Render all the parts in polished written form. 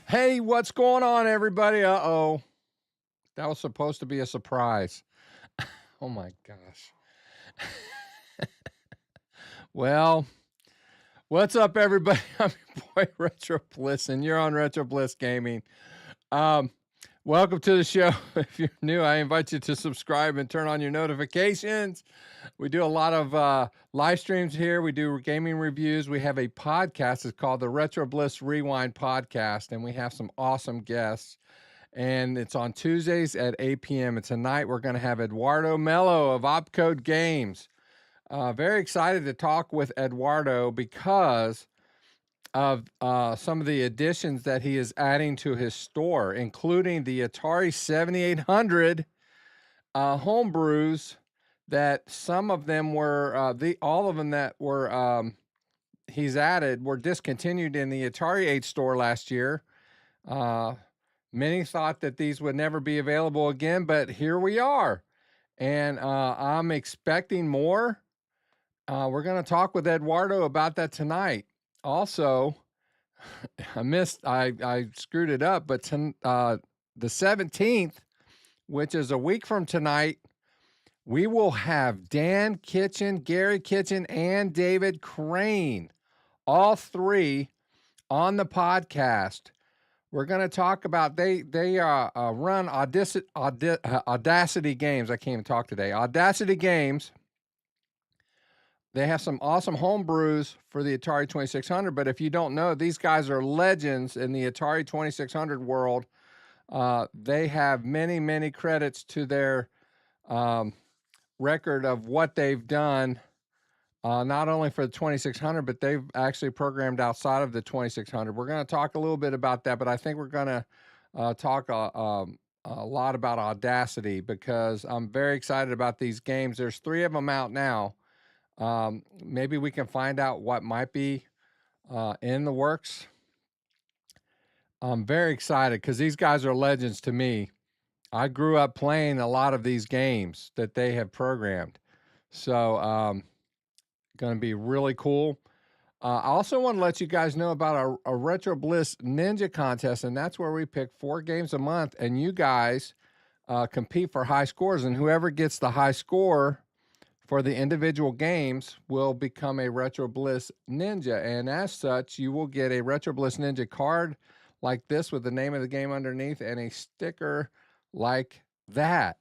Hey, what's going on, everybody? Uh-oh. That was supposed to be a surprise. Oh my gosh. Well, what's up, everybody? I'm your boy Retro Bliss, and you're on Retro Bliss Gaming. Um, Welcome to the show. If you're new, I invite you to subscribe and turn on your notifications. We do a lot of live streams here. We do gaming reviews. We have a podcast. It's called the Retro Bliss Rewind Podcast, and we have some awesome guests. And it's on Tuesdays at 8 p.m. And tonight we're going to have Eduardo Mello of Opcode Games. Very excited to talk with Eduardo because of some of the additions that he is adding to his store, including the Atari 7800 homebrews. That some of them were all of them that were he's added were discontinued in the Atari 8 store last year. Many thought that these would never be available again, but here we are. And I'm expecting more. We're going to talk with Eduardo about that tonight. Also, I screwed it up, but the 17th, which is a week from tonight, we will have Dan Kitchen, Gary Kitchen, and David Crane, all three on the podcast. We're going to talk about they run Audacity Games. I can't even talk today. Audacity Games. They have some awesome home brews for the Atari 2600. But if you don't know, these guys are legends in the Atari 2600 world. They have many credits to their record of what they've done. Not only for the 2600, but they've actually programmed outside of the 2600. We're going to talk a little bit about that, but I think we're going to talk a lot about Audacity because I'm very excited about these games. There's 3 of them out now. Maybe we can find out what might be in the works. I'm very excited because these guys are legends to me. I grew up playing a lot of these games that they have programmed. So, going to be really cool. I also want to let you guys know about a Retro Bliss Ninja contest, and that's where we pick 4 games a month, and you guys compete for high scores, and whoever gets the high score for the individual games will become a Retro Bliss Ninja, and as such, you will get a Retro Bliss Ninja card like this with the name of the game underneath and a sticker like that.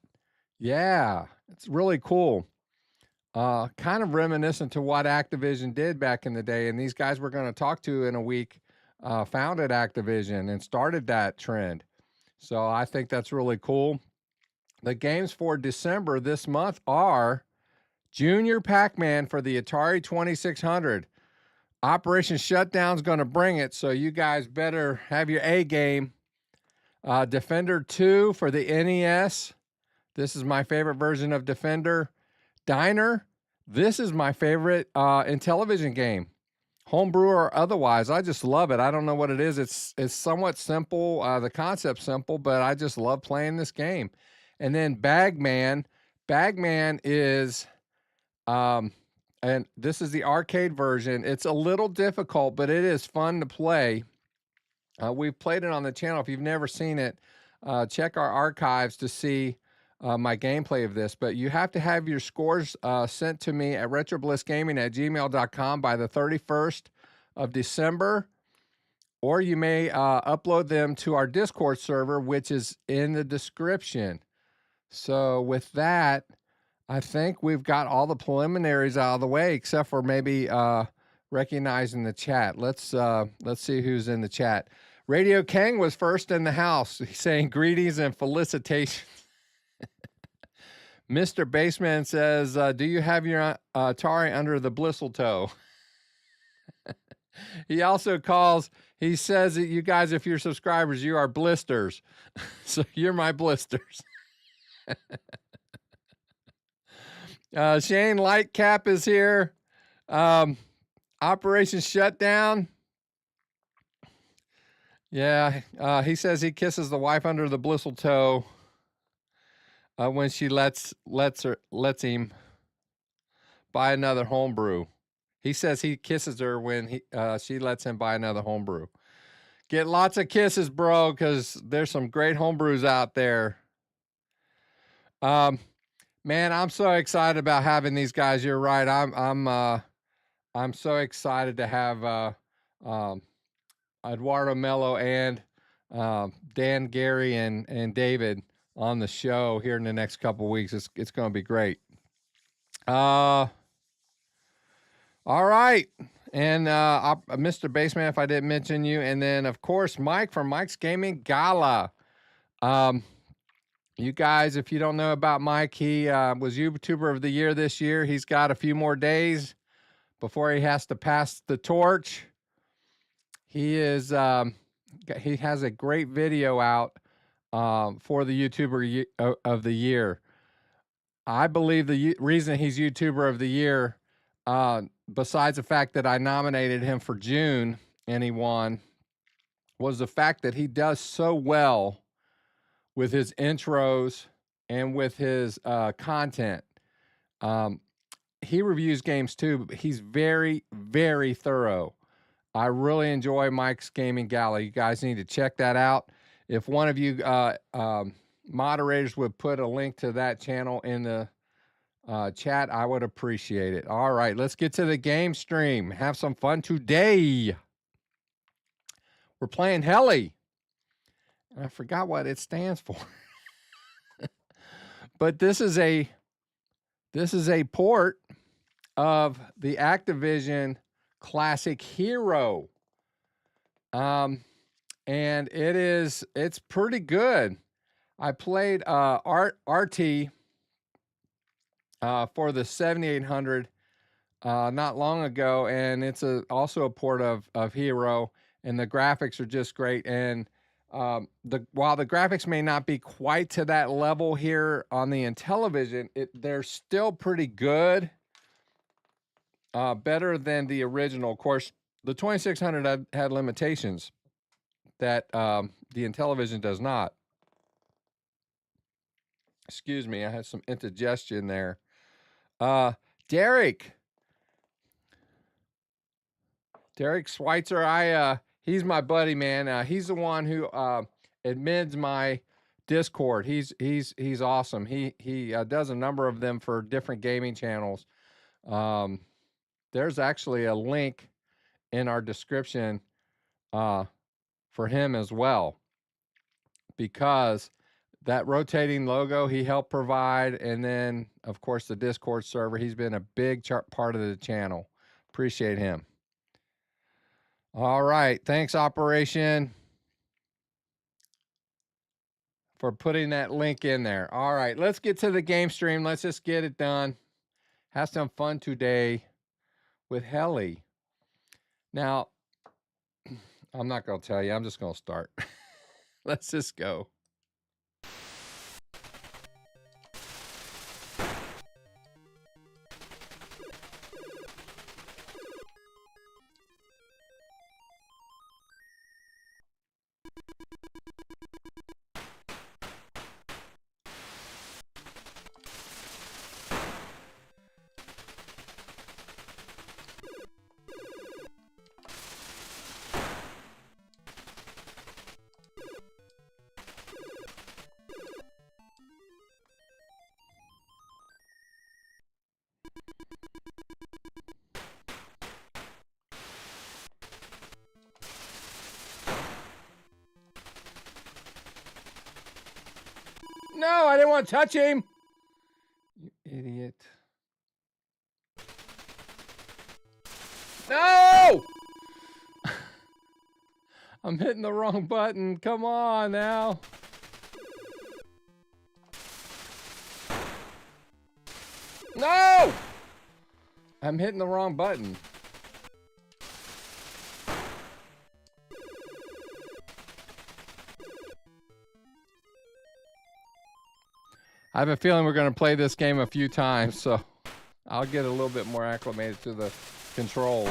Yeah, it's really cool. Kind of reminiscent to what Activision did back in the day. And these guys we're going to talk to in a week founded Activision and started that trend. So I think that's really cool. The games for December this month are Junior Pac-Man for the Atari 2600. Operation Shutdown's going to bring it, so you guys better have your A game. Defender 2 for the NES. This is my favorite version of Defender. Diner, this is my favorite Intellivision game, homebrew or otherwise. I just love it. I don't know what it is. It's somewhat simple. The concept's simple, but I just love playing this game. And then Bagman. Bagman is, and this is the arcade version. It's a little difficult, but it is fun to play. We've played it on the channel. If you've never seen it, check our archives to see my gameplay of this, but you have to have your scores sent to me at retroblissgaming@gmail.com by the 31st of December, or you may upload them to our Discord server, which is in the description. So with that, I think we've got all the preliminaries out of the way, except for maybe recognizing the chat. Let's see who's in the chat. Radio Kang was first in the house. He's saying greetings and felicitations. Mr. Baseman says, do you have your Atari under the blistletoe? He also calls, he says that you guys, if you're subscribers, you are blisters. So you're my blisters. Shane Lightcap is here. Operation Shutdown. Yeah, he says he kisses the wife under the blistletoe. When she lets him buy another homebrew. He says he kisses her when she lets him buy another homebrew. Get lots of kisses, bro, because there's some great homebrews out there. Man, I'm so excited about having these guys. You're right. I'm so excited to have Eduardo Mello and Dan, Gary, and David on the show here in the next couple weeks. It's going to be great. All right. And Mr. Baseman, if I didn't mention you, and then of course Mike from Mike's Gaming Gala. You guys, if you don't know about Mike, he was YouTuber of the Year this year. He's got a few more days before he has to pass the torch. He is he has a great video out for the YouTuber of the Year. I believe the reason he's YouTuber of the Year, besides the fact that I nominated him for June and he won, was the fact that he does so well with his intros and with his content. He reviews games too, but he's very, very thorough. I really enjoy Mike's Gaming Gala. You guys need to check that out. If one of you moderators would put a link to that channel in the chat, I would appreciate it. All right, let's get to the game stream. Have some fun today. We're playing H.E.L.I. I forgot what it stands for. But this is a port of the Activision classic H.E.R.O. And it's pretty good. I played RT for the 7800 not long ago, and it's also a port of H.E.R.O, and the graphics are just great. And while the graphics may not be quite to that level here on the INTELLIVISION, they're still pretty good. Better than the original. Of course, the 2600 had limitations that the INTELLIVISION does not. Excuse me, I had some indigestion there. Derek Schweitzer, he's my buddy, man. He's the one who admins my Discord. He's awesome. He does a number of them for different gaming channels. There's actually a link in our description for him as well, because that rotating logo he helped provide, and then of course the Discord server. He's been a big part of the channel. Appreciate him. All right, thanks Operation for putting that link in there. All right, let's get to the game stream. Let's just get it done. Have some fun today with H.E.L.I. Now, I'm not going to tell you. I'm just going to start. Let's just go. No, I didn't want to touch him. You idiot. No! I'm hitting the wrong button. Come on now. No! I'm hitting the wrong button. I have a feeling we're going to play this game a few times, so I'll get a little bit more acclimated to the controls.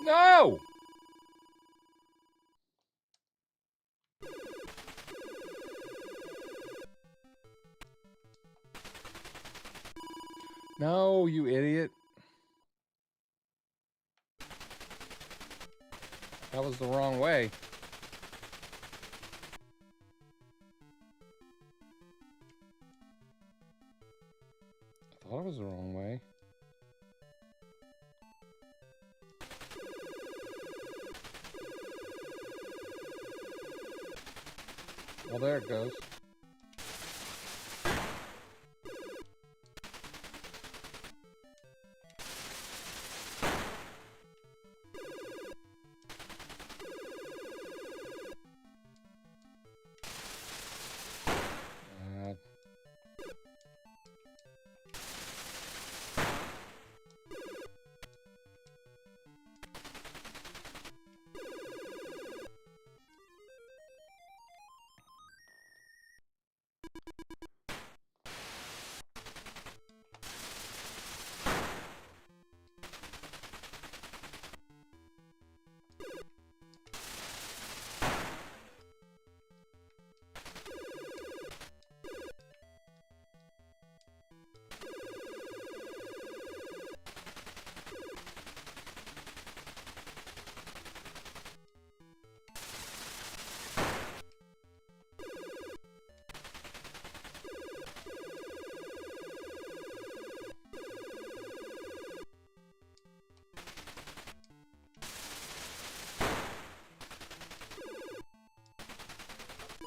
No! No, you idiot. That was the wrong way. I thought it was the wrong way. Well, there it goes.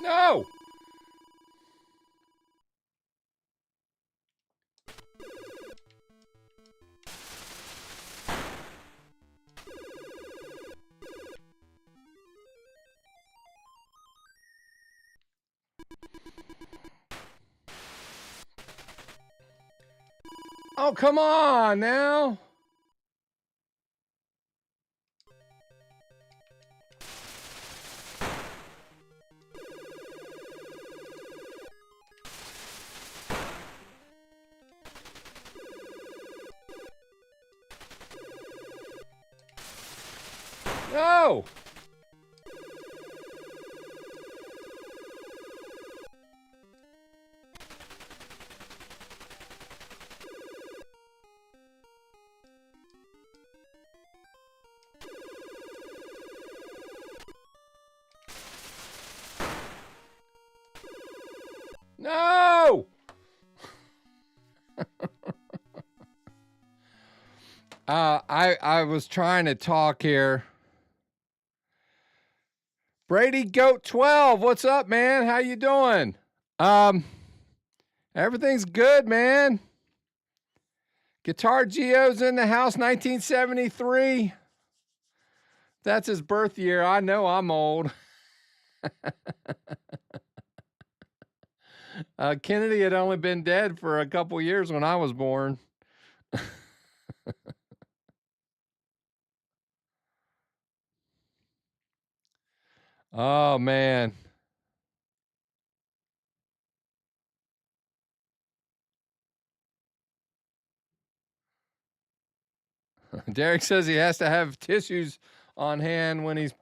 No! Oh, come on now. No! No! I was trying to talk here. Brady Goat 12, what's up, man? How you doing? Everything's good, man. Guitar Geo's in the house, 1973. That's his birth year. I know I'm old. Kennedy had only been dead for a couple years when I was born. Oh, man. Derek says he has to have tissues on hand when he's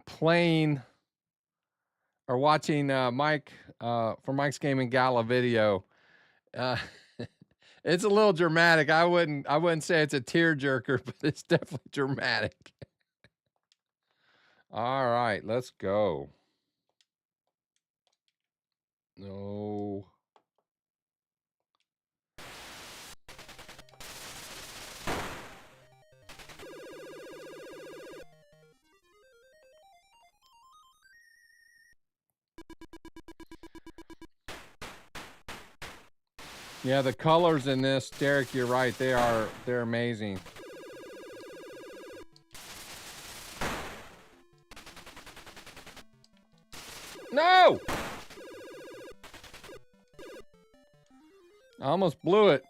playing or watching Mike for Mike's Gaming Gala video. It's a little dramatic. I wouldn't say it's a tearjerker, but it's definitely dramatic. All right, let's go. No. Yeah, the colors in this, Derek, you're right. They're amazing. No! I almost blew it.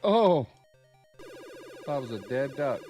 Oh, that was a dead duck.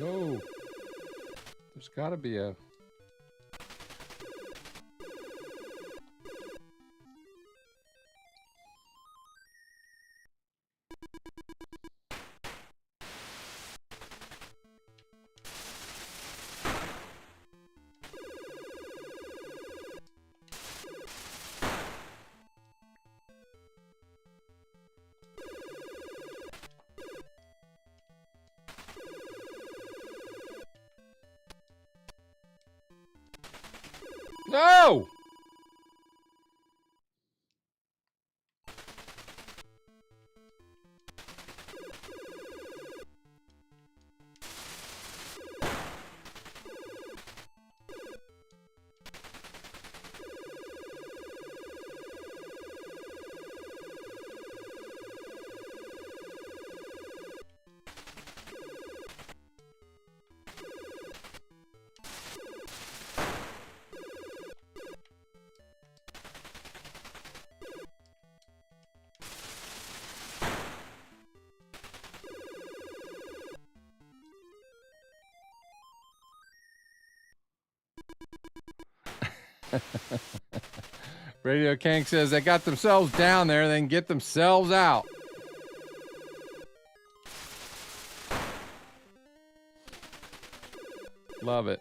Oh, there's got to be a... No! Radio King says they got themselves down there, they can get themselves out. Love it.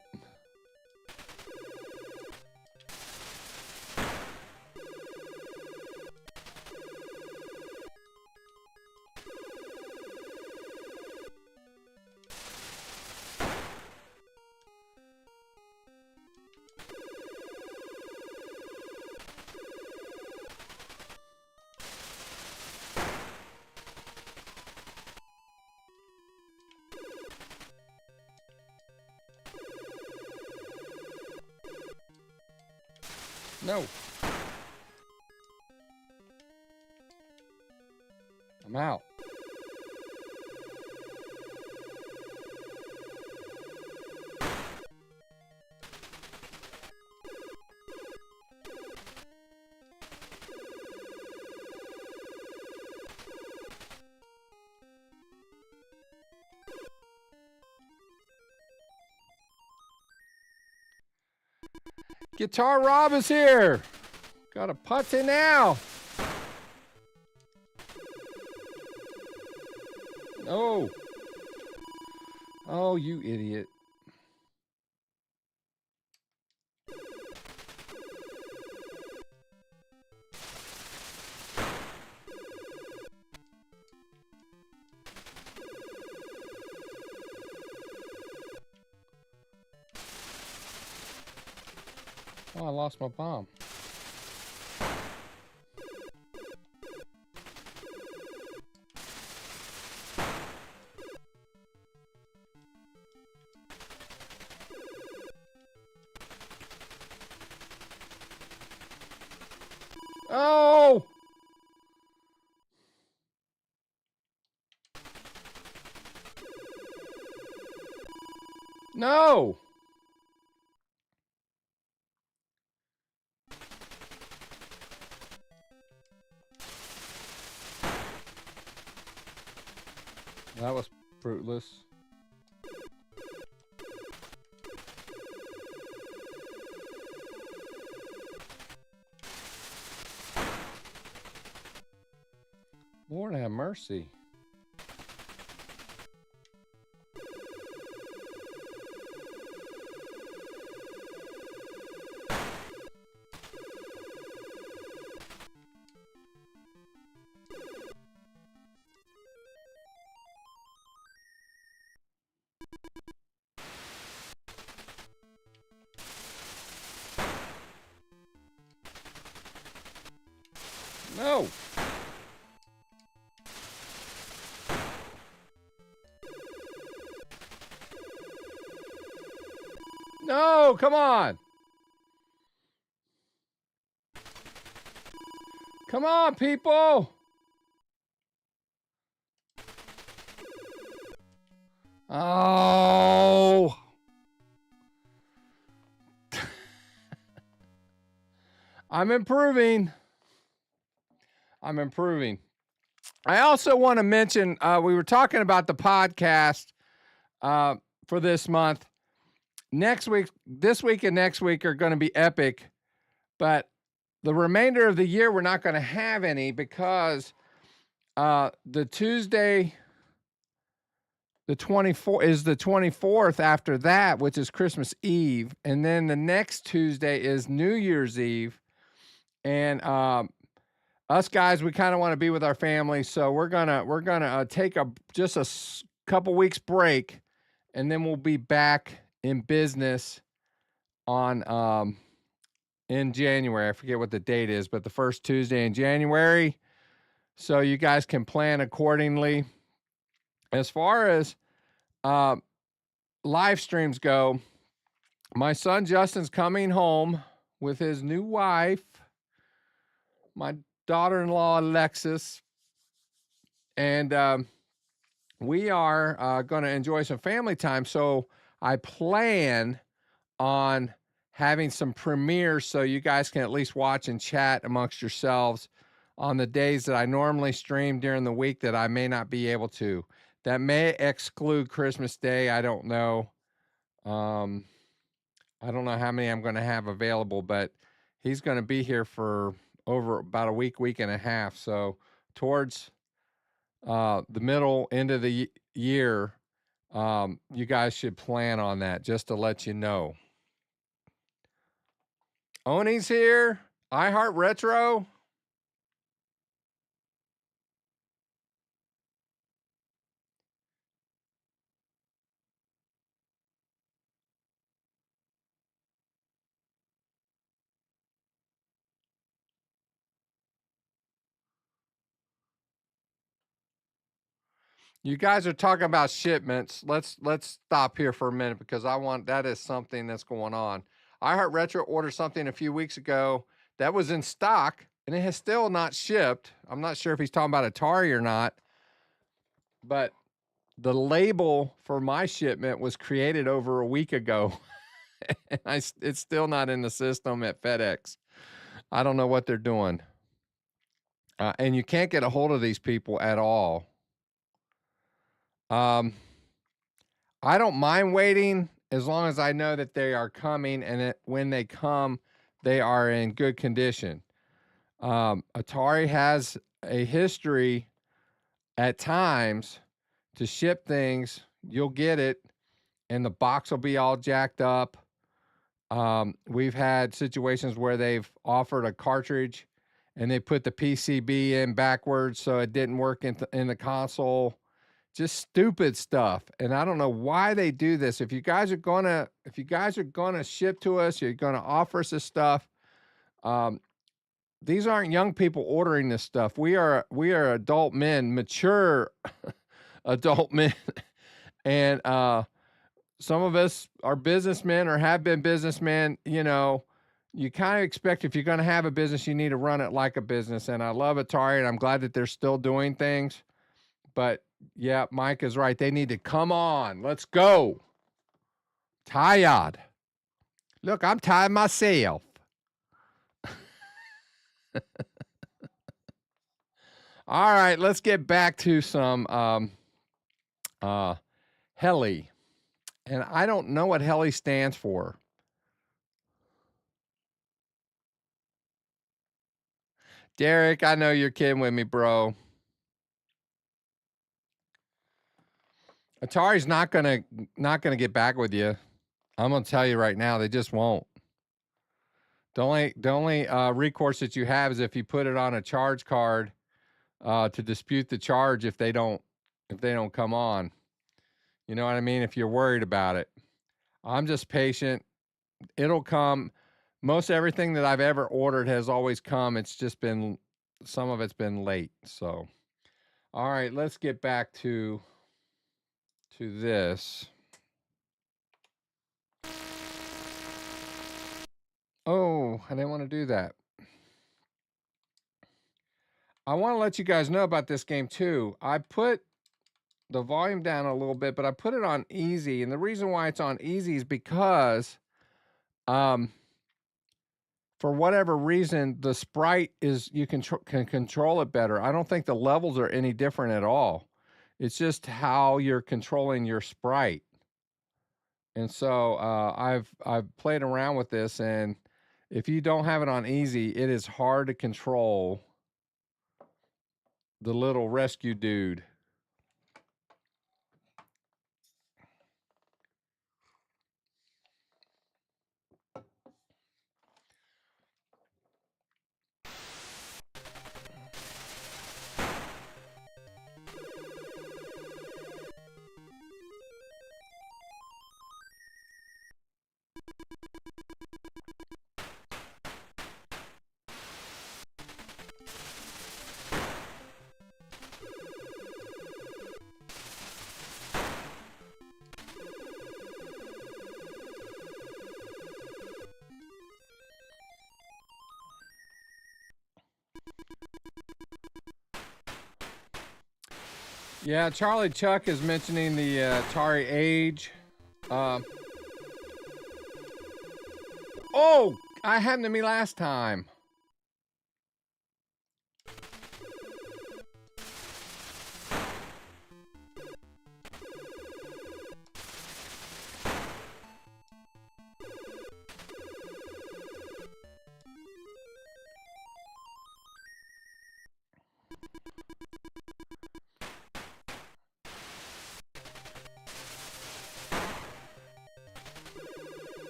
No. I'm out. Guitar Rob is here. Got a putty now. No. Oh, you idiot. Oh, I lost my bomb. Oh! No! That was fruitless. Lord have mercy. No. No, come on. Come on, people. Oh. I'm improving. I'm improving. I also want to mention we were talking about the podcast for this month. This week and next week are going to be epic, but the remainder of the year we're not going to have any because the Tuesday, the 24th is the 24th after that, which is Christmas Eve, and then the next Tuesday is New Year's Eve, and us guys, we kind of want to be with our family, so we're gonna take just a couple weeks break, and then we'll be back in business on in January. I forget what the date is, but the first Tuesday in January, so you guys can plan accordingly. As far as live streams go, my son Justin's coming home with his new wife, my daughter-in-law Alexis, and we are going to enjoy some family time. So I plan on having some premieres so you guys can at least watch and chat amongst yourselves on the days that I normally stream during the week that I may not be able to. That may exclude Christmas Day. I don't know. I don't know how many I'm going to have available, but he's going to be here for over about a week and a half. So towards the middle end of the year, you guys should plan on that, just to let you know. Oni's here. H.E.R.O. You guys are talking about shipments. Let's stop here for a minute because that is something that's going on. Retro ordered something a few weeks ago that was in stock and it has still not shipped. I'm not sure if he's talking about Atari or not, but the label for my shipment was created over a week ago. And it's still not in the system at FedEx. I don't know what they're doing. And you can't get a hold of these people at all. I don't mind waiting as long as I know that they are coming and that when they come, they are in good condition. Atari has a history at times to ship things. You'll get it and the box will be all jacked up. We've had situations where they've offered a cartridge and they put the PCB in backwards so it didn't work in the console. Just stupid stuff. And I don't know why they do this. If you guys are gonna ship to us, you're gonna offer us this stuff. These aren't young people ordering this stuff. We are adult men, mature adult men. And some of us are businessmen or have been businessmen. You know, you kind of expect if you're going to have a business, you need to run it like a business. And I love Atari, and I'm glad that they're still doing things. But yeah, Mike is right. They need to come on. Let's go. Tired. Look, I'm tired myself. All right, let's get back to some H.E.L.I. And I don't know what H.E.L.I. stands for. Derek, I know you're kidding with me, bro. Atari's not gonna get back with you. I'm gonna tell you right now, they just won't. The only recourse that you have is if you put it on a charge card to dispute the charge if they don't come on. You know what I mean? If you're worried about it, I'm just patient. It'll come. Most everything that I've ever ordered has always come. It's just been some of it's been late. So, all right, let's get back to this. Oh, I didn't want to do that. I want to let you guys know about this game too. I put the volume down a little bit, but I put it on easy. And the reason why it's on easy is because for whatever reason, the sprite is, you can control it better. I don't think the levels are any different at all. It's just how you're controlling your sprite. And so I've played around with this, and if you don't have it on easy, it is hard to control the little rescue dude. Yeah, Charlie Chuck is mentioning the Atari Age. Oh, I happened to me last time.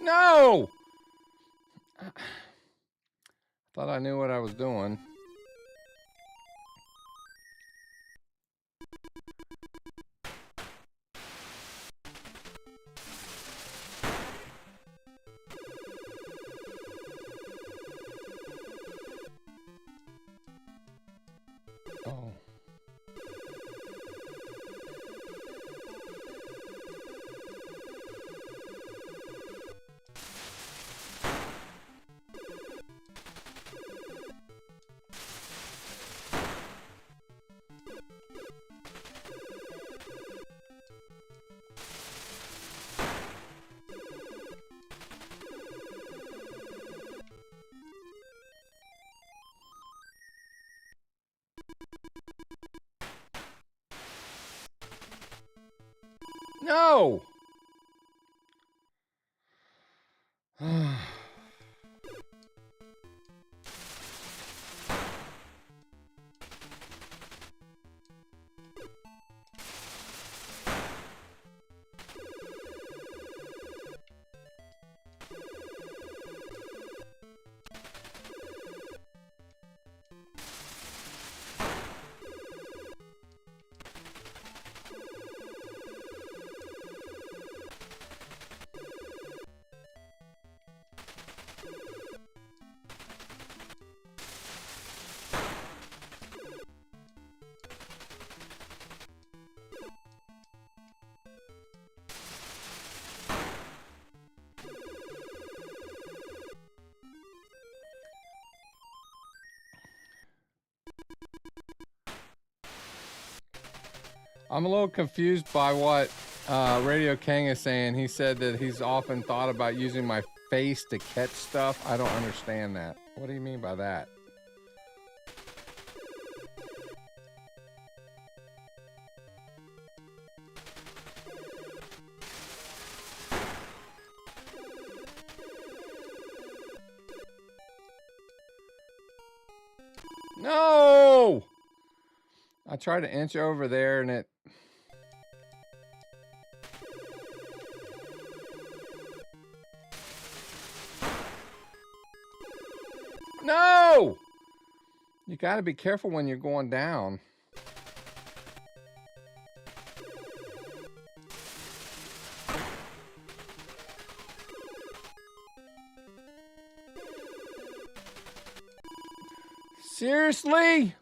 No! Thought I knew what I was doing. Oh. No! I'm a little confused by what Radio King is saying. He said that he's often thought about using my face to catch stuff. I don't understand that. What do you mean by that? No! I tried to inch over there and it... Oh! You got to be careful when you're going down. Seriously?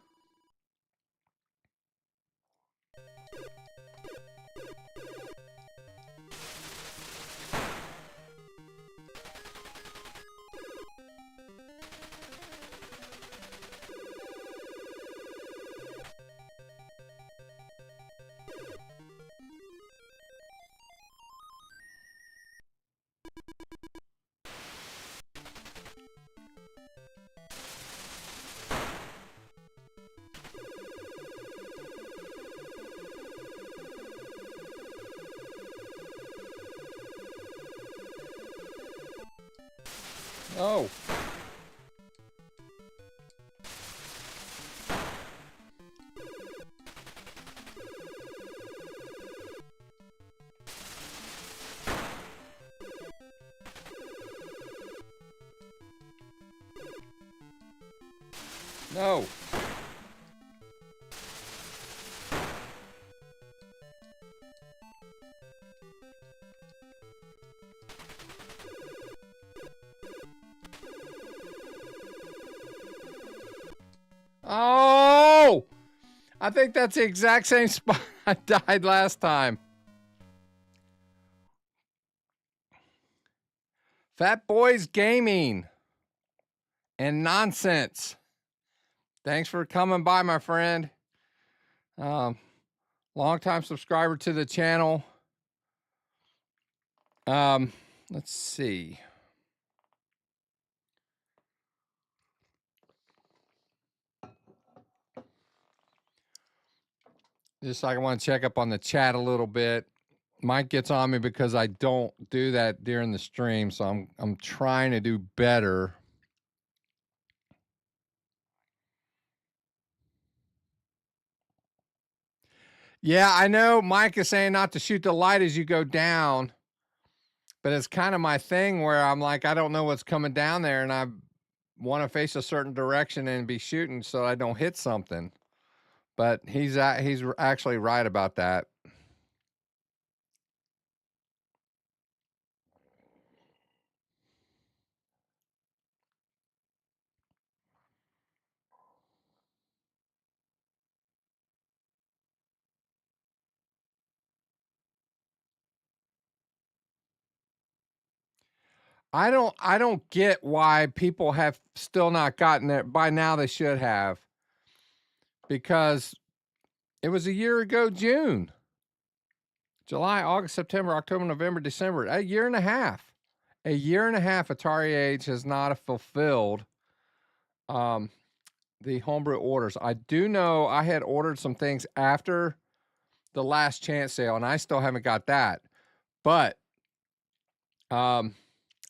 Oh. No. Oh! I think that's the exact same spot I died last time. Fat Boys Gaming and Nonsense. Thanks for coming by, my friend. Longtime subscriber to the channel. Let's see. Just like I want to check up on the chat a little bit. Mike gets on me because I don't do that during the stream, so I'm trying to do better. Yeah, I know Mike is saying not to shoot the light as you go down, but it's kind of my thing where I'm like, I don't know what's coming down there, and I want to face a certain direction and be shooting so I don't hit something. But he's actually right about that. I don't get why people have still not gotten it. By now they should have, because it was a year ago, June, July, August, September, October, November, December, a year and a half. A year and a half Atari Age has not fulfilled the homebrew orders. I do know I had ordered some things after the last chance sale, and I still haven't got that. But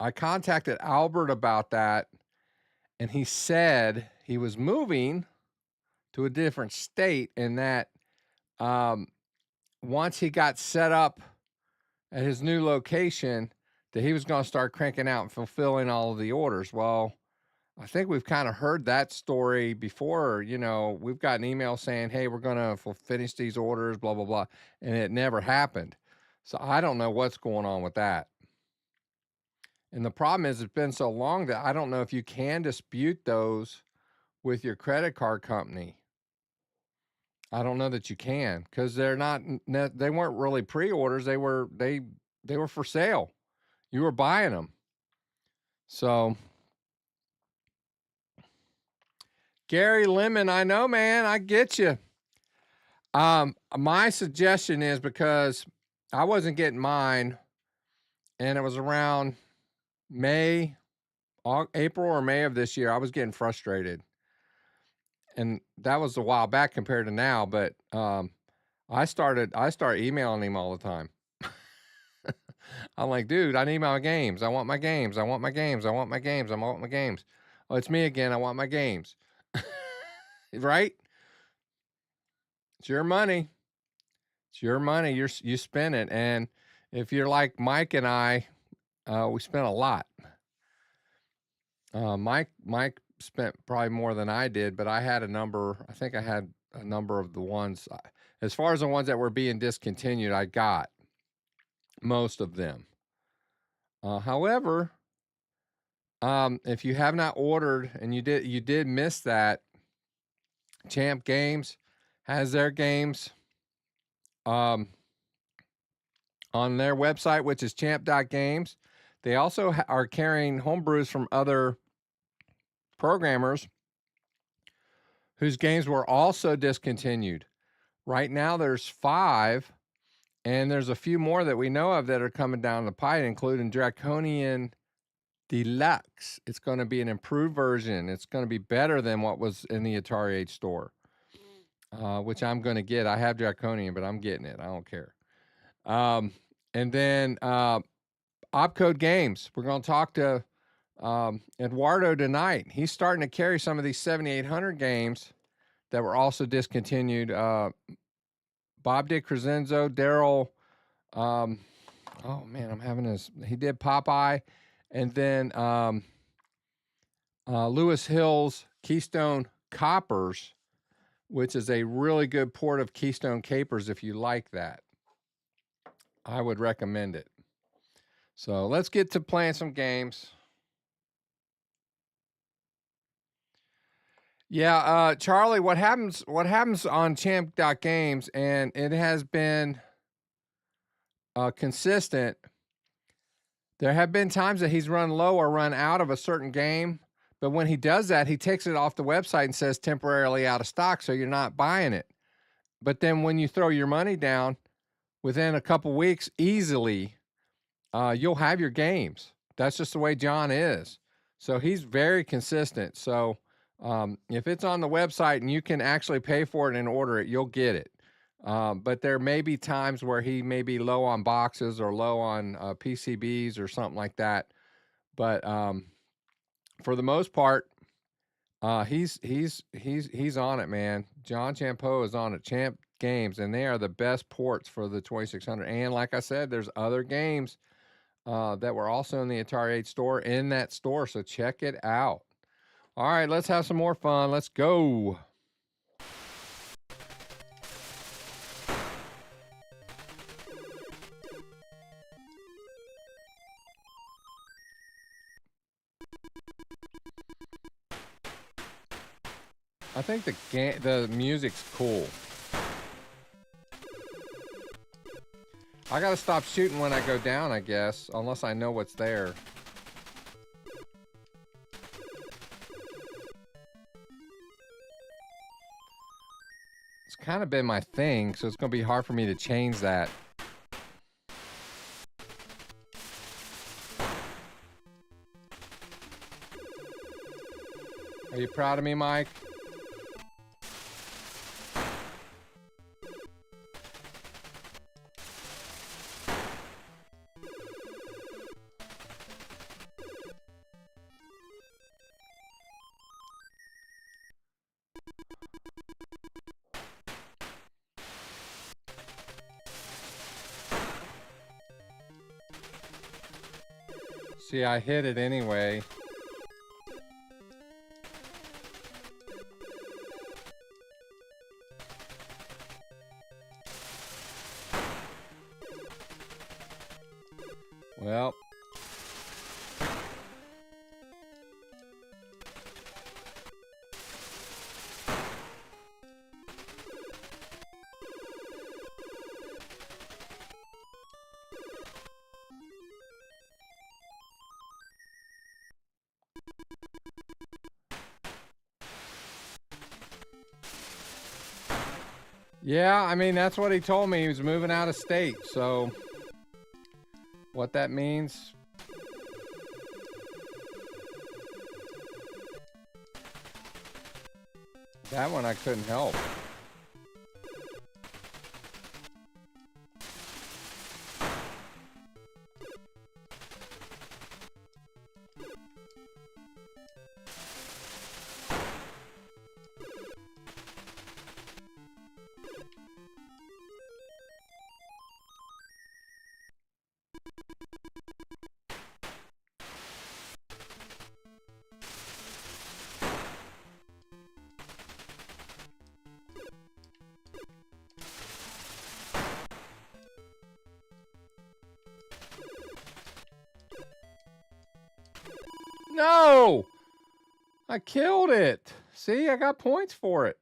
I contacted Albert about that, and he said he was moving to a different state, and that once he got set up at his new location, that he was going to start cranking out and fulfilling all of the orders. Well, I think we've kind of heard that story before. You know, we've gotten emails saying, hey, we're going to finish these orders, blah, blah, blah. And it never happened. So I don't know what's going on with that. And the problem is it's been so long that I don't know if you can dispute those with your credit card company. I don't know that you can, because they're not, they weren't really pre-orders. They were for sale. You were buying them. So Gary Lemon, I know, man, I get you. My suggestion is, because I wasn't getting mine, and it was around April or May of this year, I was getting frustrated. And that was a while back compared to now, but I started emailing him all the time. I'm like, dude, I need my games. I want my games. I want my games. I want my games. I want my games. Oh, it's me again. I want my games. Right? It's your money. It's your money. You spend it. And if you're like Mike and I, we spent a lot. Mike spent probably more than I did, but I had a number. I think I had a number of the ones. As far as the ones that were being discontinued, I got most of them. However, if you have not ordered and you did miss that, Champ Games has their games on their website, which is champ.games. They also are carrying homebrews from other programmers whose games were also discontinued. Right now, there's 5, and there's a few more that we know of that are coming down the pipe, including Draconian Deluxe. It's going to be an improved version. It's going to be better than what was in the Atari H store, which I'm going to get. I have Draconian, but I'm getting it. I don't care. And then Opcode Games. We're going to talk to Eduardo tonight. He's starting to carry some of these 7800 games that were also discontinued. Bob Dick Crescenzo, Daryl, oh man, I'm having this. He did Popeye, and then Lewis Hill's Keystone Coppers, which is a really good port of Keystone Capers if you like that. I would recommend it. So let's get to playing some games. Yeah, Charlie, what happens on champ.games, and it has been consistent. There have been times that he's run low or run out of a certain game, but when he does that, he takes it off the website and says temporarily out of stock, so you're not buying it. But then when you throw your money down, within a couple weeks, easily, you'll have your games. That's just the way John is. So he's very consistent. So if it's on the website and you can actually pay for it and order it, you'll get it. But there may be times where he may be low on boxes or low on PCBs or something like that. But for the most part, he's on it, man. John Champeau is on it. Champ Games, and they are the best ports for the 2600. And like I said, there's other games that were also in the Atari 8 store in that store, so check it out. All right, let's have some more fun. Let's go. I think the music's cool. I gotta stop shooting when I go down, I guess, unless I know what's there. It's kind of been my thing, so it's gonna be hard for me to change that. Are you proud of me, Mike? See, I hit it anyway. Well. Yeah, I mean, that's what he told me. He was moving out of state, so what that means, that one I couldn't help. No! I killed it. See, I got points for it.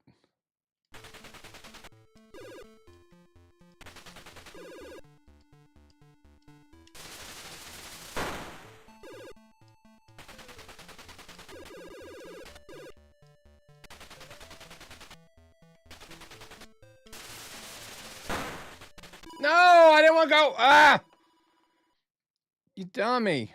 No, I didn't want to go. Ah! You dummy.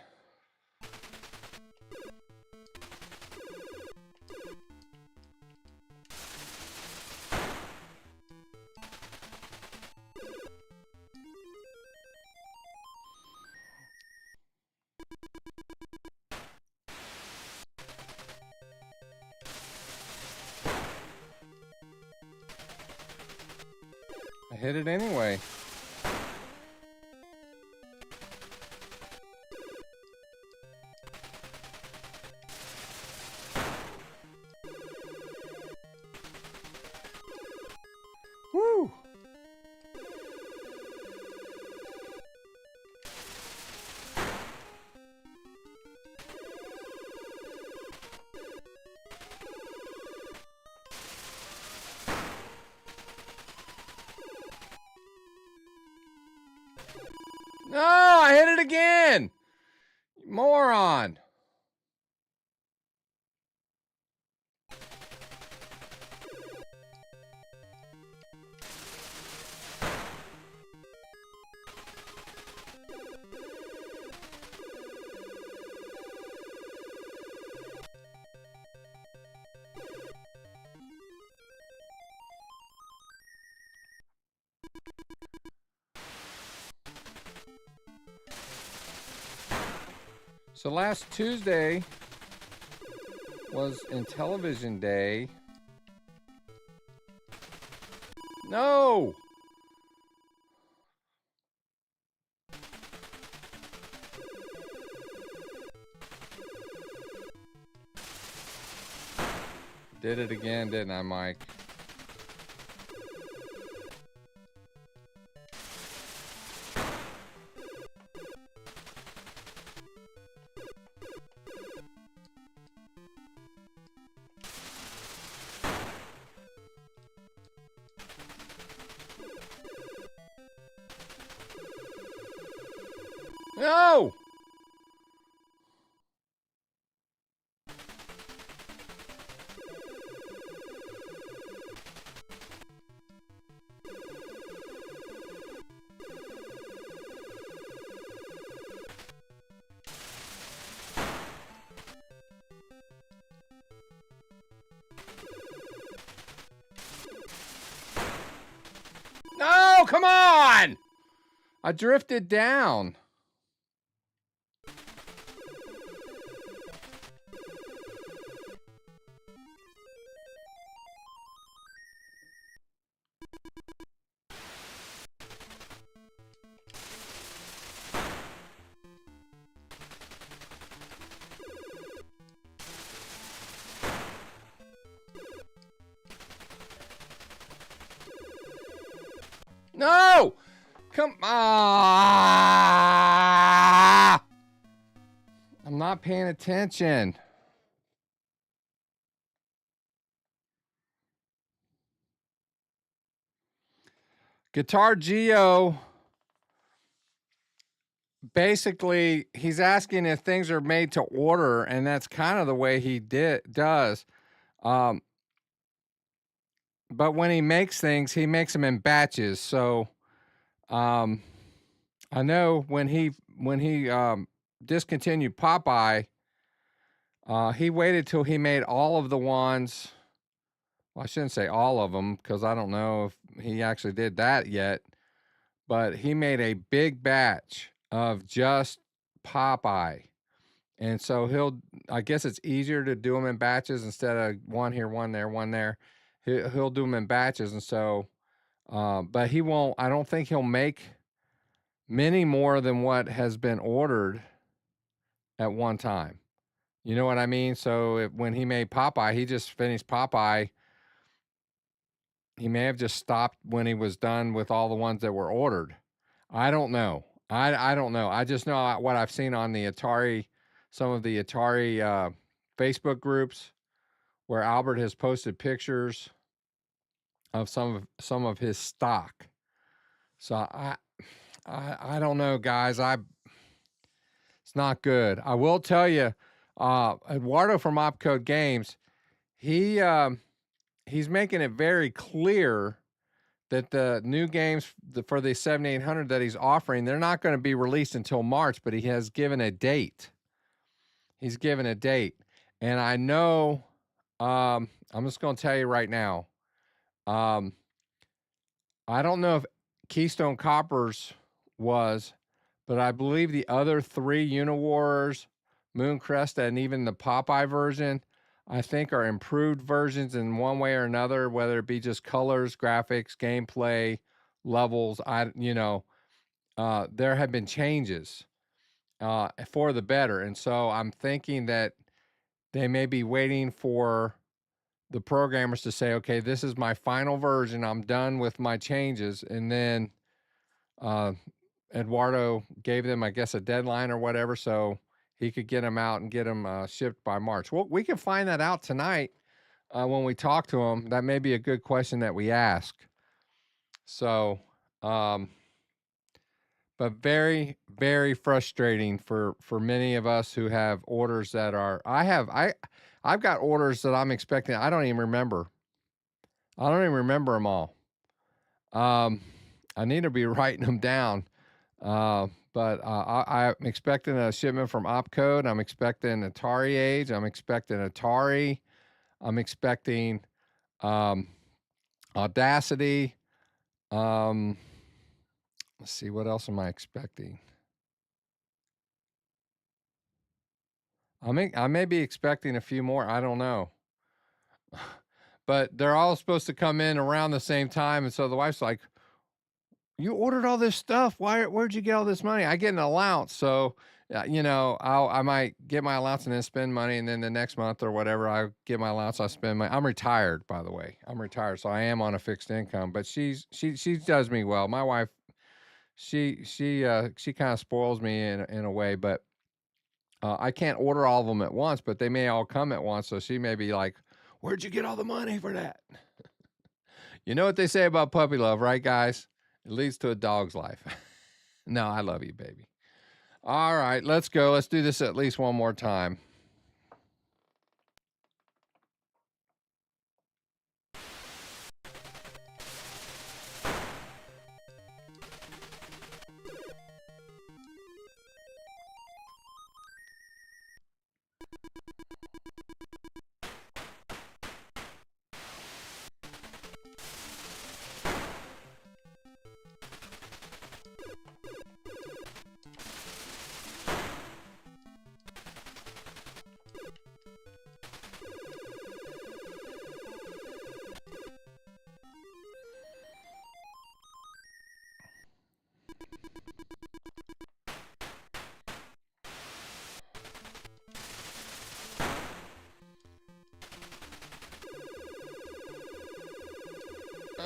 I hit it anyway. Woo! No, I hit it again. Moron. So last Tuesday was Intellivision Day. No! Did it again, didn't I, Mike? No! No, come on! I drifted down. No! Come on! I'm not paying attention. Guitar Geo, basically, he's asking if things are made to order, and that's kind of the way he does. But when he makes things, he makes them in batches. So I know when he discontinued Popeye, he waited till he made all of the ones. Well, I shouldn't say all of them because I don't know if he actually did that yet. But he made a big batch of just Popeye. And so I guess it's easier to do them in batches instead of one here, one there, one there. He'll do them in batches. And so, but he won't, I don't think he'll make many more than what has been ordered at one time. You know what I mean? So when he made Popeye, he just finished Popeye. He may have just stopped when he was done with all the ones that were ordered. I don't know. I don't know. I just know what I've seen on the Atari some of the Atari Facebook groups where Albert has posted pictures of some of his stock. So I don't know, guys. It's not good. I will tell you, Eduardo from Opcode Games, he's making it very clear that the new games for the 7800 that he's offering, they're not going to be released until March, but he has given a date. He's given a date. And I know, I'm just going to tell you right now, I don't know if Keystone Coppers was, but I believe the other 3 Uniwars, Mooncrest, and even the Popeye version, I think are improved versions in one way or another, whether it be just colors, graphics, gameplay, levels. There have been changes for the better. And so I'm thinking that they may be waiting for the programmers to say, okay, this is my final version. I'm done with my changes. And then Eduardo gave them, I guess, a deadline or whatever, so he could get them out and get them shipped by March. Well, we can find that out tonight when we talk to him. That may be a good question that we ask. So, but very, very frustrating for many of us who have orders that are. I've got orders that I'm expecting. I don't even remember. I don't even remember them all. I need to be writing them down. But I'm expecting a shipment from Opcode. I'm expecting Atari Age. I'm expecting Atari. I'm expecting Audacity. Let's see, what else am I expecting? I may be expecting a few more. I don't know. But they're all supposed to come in around the same time. And so the wife's like, you ordered all this stuff. Where'd you get all this money? I get an allowance. So, I might get my allowance and then spend money. And then the next month or whatever, I get my allowance, I spend money. I'm retired, by the way. I'm retired. So I am on a fixed income, but she does me well. My wife, she kind of spoils me in a way, but I can't order all of them at once, but they may all come at once. So she may be like, where'd you get all the money for that? You know what they say about puppy love, right, guys? It leads to a dog's life. No, I love you, baby. All right, let's go. Let's do this at least one more time.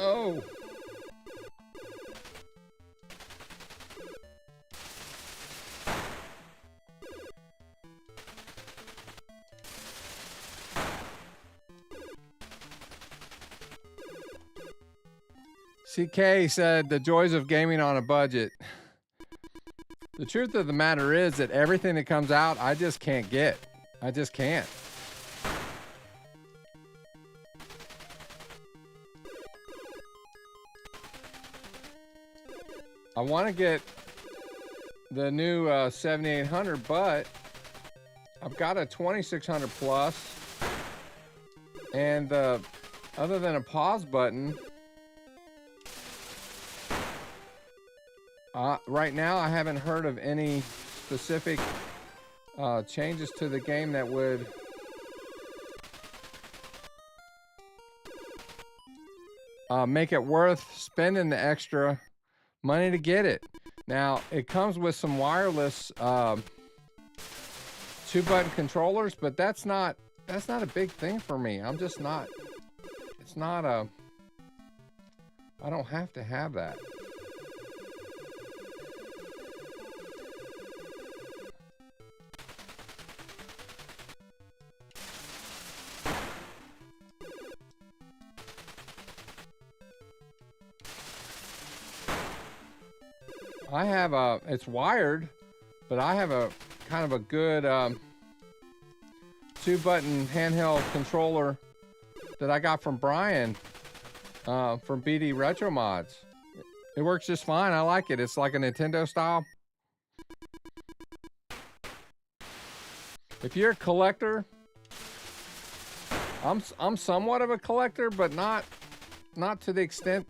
Oh. CK said, the joys of gaming on a budget. The truth of the matter is that everything that comes out, I just can't get. I just can't. I want to get the new 7800, but I've got a 2600 plus, and other than a pause button, right now I haven't heard of any specific changes to the game that would make it worth spending the extra money to get it. Now, it comes with some wireless 2-button controllers, but that's not a big thing for me. I'm just not, it's not I don't have to have that. I have a, it's wired, but I have a kind of a good 2-button handheld controller that I got from Brian from BD Retro Mods. It works just fine. I like it. It's like a Nintendo style. If you're a collector, I'm somewhat of a collector, but not to the extent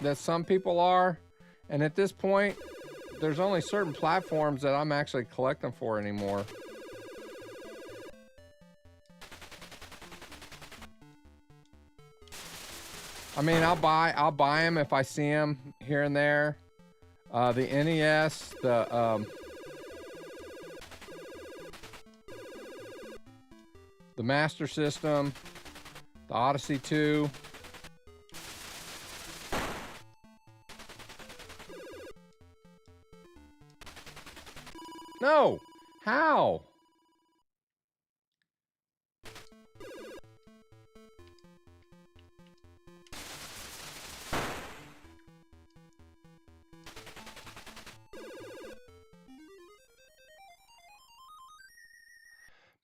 that some people are. And at this point, there's only certain platforms that I'm actually collecting for anymore. I mean, I'll buy them if I see them here and there. The NES, the Master System, the Odyssey 2. No! How?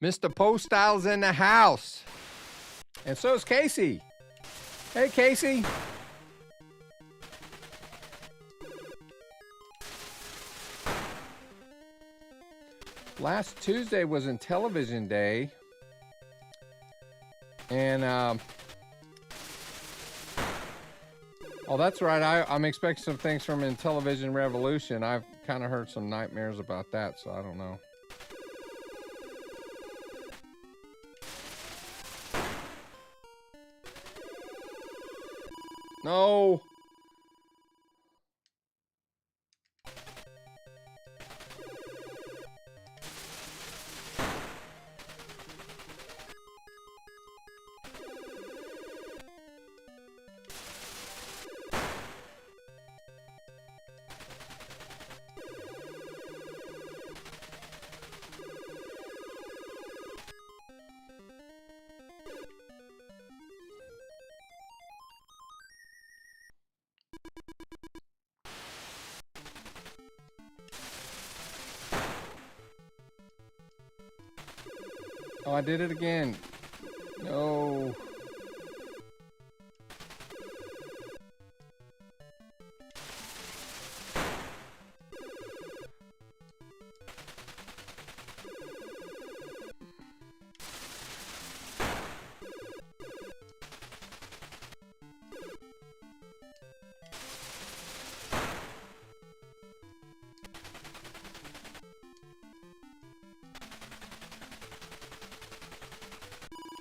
Mr. Poststyle's in the house. And so is Casey. Hey, Casey. Last Tuesday was Intellivision Day. And, oh, that's right. I'm expecting some things from Intellivision Revolution. I've kind of heard some nightmares about that, so I don't know. No. Oh, I did it again. No.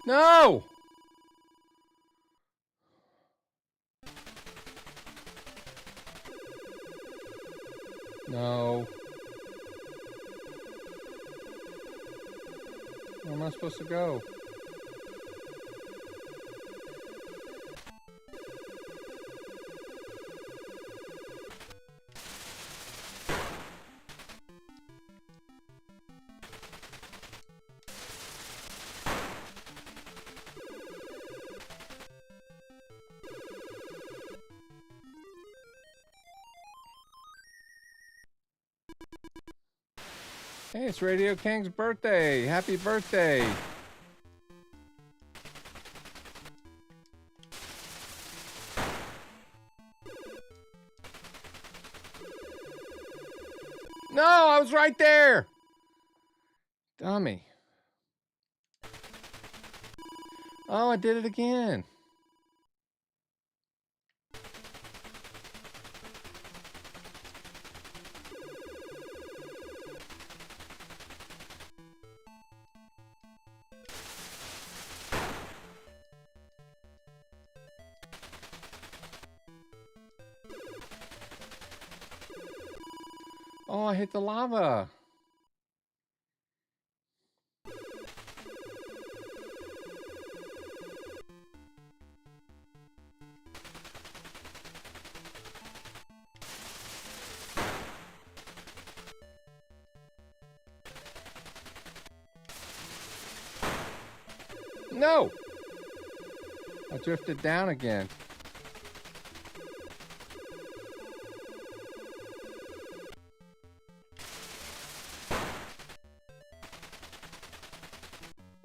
No! No. Where am I supposed to go? Hey, it's Radio King's birthday. Happy birthday. No, I was right there. Dummy. Oh, I did it again. Oh, I hit the lava. No! I drifted down again.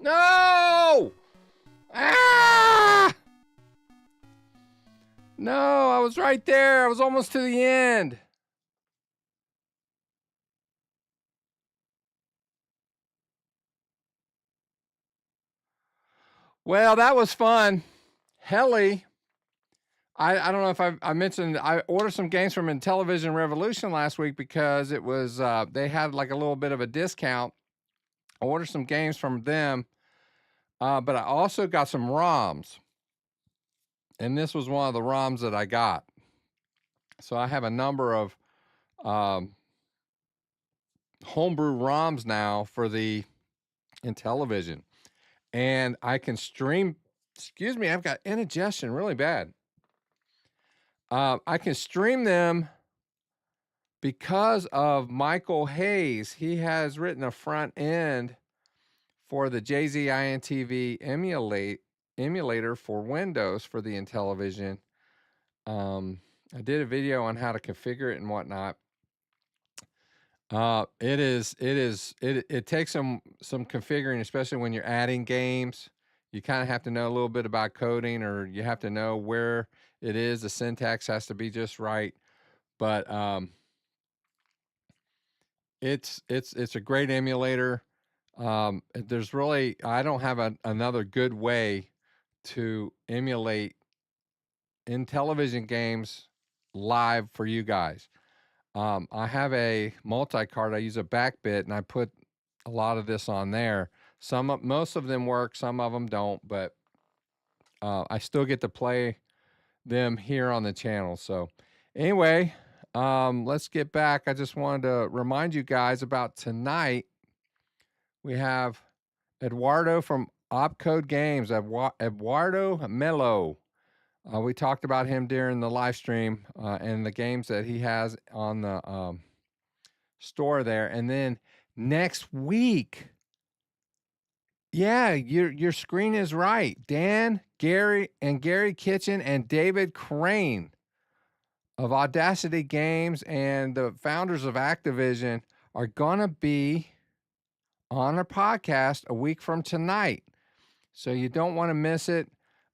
No! Ah! No, I was right there. I was almost to the end. Well, that was fun. Heli. I don't know if I mentioned I ordered some games from Intellivision Revolution last week because it was they had like a little bit of a discount. I ordered some games from them, but I also got some ROMs, and this was one of the ROMs that I got. So I have a number of homebrew ROMs now for the Intellivision, and I can stream. Excuse me, I've got indigestion really bad. I can stream them because of Michael Hayes. He has written a front end for the JZINTV emulator for Windows for the Intellivision. I did a video on how to configure it and whatnot. It takes some configuring, especially when you're adding games. You kind of have to know a little bit about coding, or you have to know where it is. The syntax has to be just right. But it's a great emulator. There's really, I don't have another good way to emulate Intellivision games live for you guys. I have a multi-card. I use a backbit, and I put a lot of this on there. Most of them work, some of them don't, but I still get to play them here on the channel. So anyway, let's get back. I just wanted to remind you guys about tonight. We have Eduardo from Opcode Games, Eduardo Mello. We talked about him during the live stream and the games that he has on the store there. And then next week, yeah, your screen is right. Dan, Gary Kitchen, and David Crane of Audacity Games and the founders of Activision are going to be on a podcast a week from tonight. So you don't want to miss it.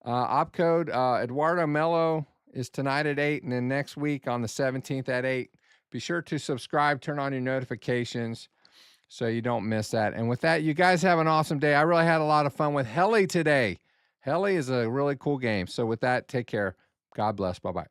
Opcode Eduardo Mello is tonight at 8, and then next week on the 17th at 8. Be sure to subscribe, turn on your notifications so you don't miss that. And with that, you guys have an awesome day. I really had a lot of fun with H.E.L.I today. H.E.L.I is a really cool game. So with that, take care. God bless. Bye-bye.